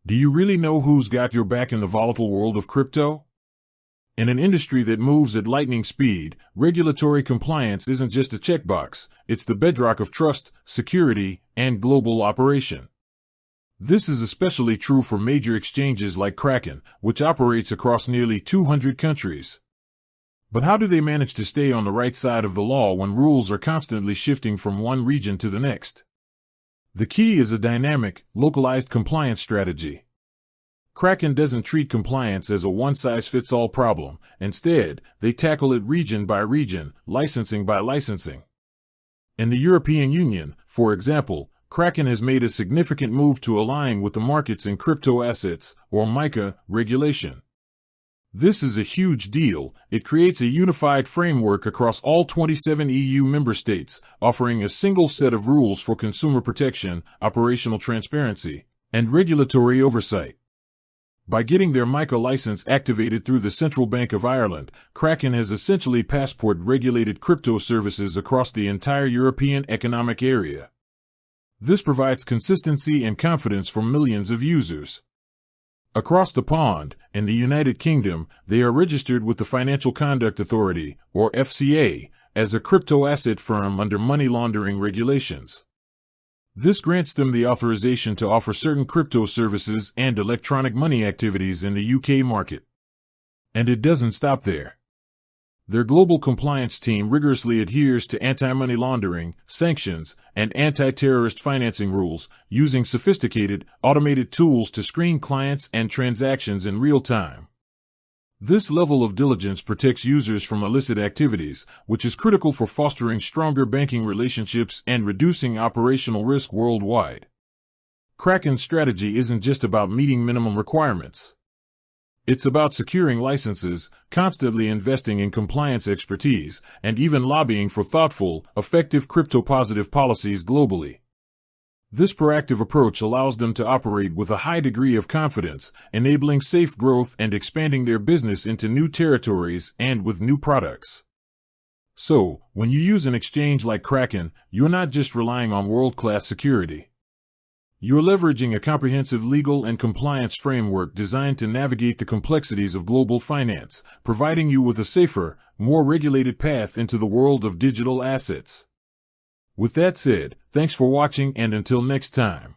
Do you really know who's got your back in the volatile world of crypto? In an industry that moves at lightning speed, regulatory compliance isn't just a checkbox, it's the bedrock of trust, security, and global operation. This is especially true for major exchanges like Kraken, which operates across nearly 200 countries. But how do they manage to stay on the right side of the law when rules are constantly shifting from one region to the next? The key is a dynamic, localized compliance strategy. Kraken doesn't treat compliance as a one-size-fits-all problem. Instead, they tackle it region by region, licensing by licensing. In the European Union, for example, Kraken has made a significant move to align with the Markets in Crypto Assets, or MiCA, regulation. This is a huge deal. It creates a unified framework across all 27 EU member states, offering a single set of rules for consumer protection, operational transparency, and regulatory oversight. By getting their MiCA license activated through the Central Bank of Ireland, Kraken has essentially passport-regulated crypto services across the entire European Economic Area. This provides consistency and confidence for millions of users. Across the pond, in the United Kingdom, they are registered with the Financial Conduct Authority, or FCA, as a crypto asset firm under money laundering regulations. This grants them the authorization to offer certain crypto services and electronic money activities in the UK market. And it doesn't stop there. Their global compliance team rigorously adheres to anti-money laundering, sanctions, and anti-terrorist financing rules, using sophisticated, automated tools to screen clients and transactions in real time. This level of diligence protects users from illicit activities, which is critical for fostering stronger banking relationships and reducing operational risk worldwide. Kraken's strategy isn't just about meeting minimum requirements. It's about securing licenses, constantly investing in compliance expertise, and even lobbying for thoughtful, effective crypto-positive policies globally. This proactive approach allows them to operate with a high degree of confidence, enabling safe growth and expanding their business into new territories and with new products. So, when you use an exchange like Kraken, you're not just relying on world-class security. You're leveraging a comprehensive legal and compliance framework designed to navigate the complexities of global finance, providing you with a safer, more regulated path into the world of digital assets. With that said, thanks for watching, and until next time.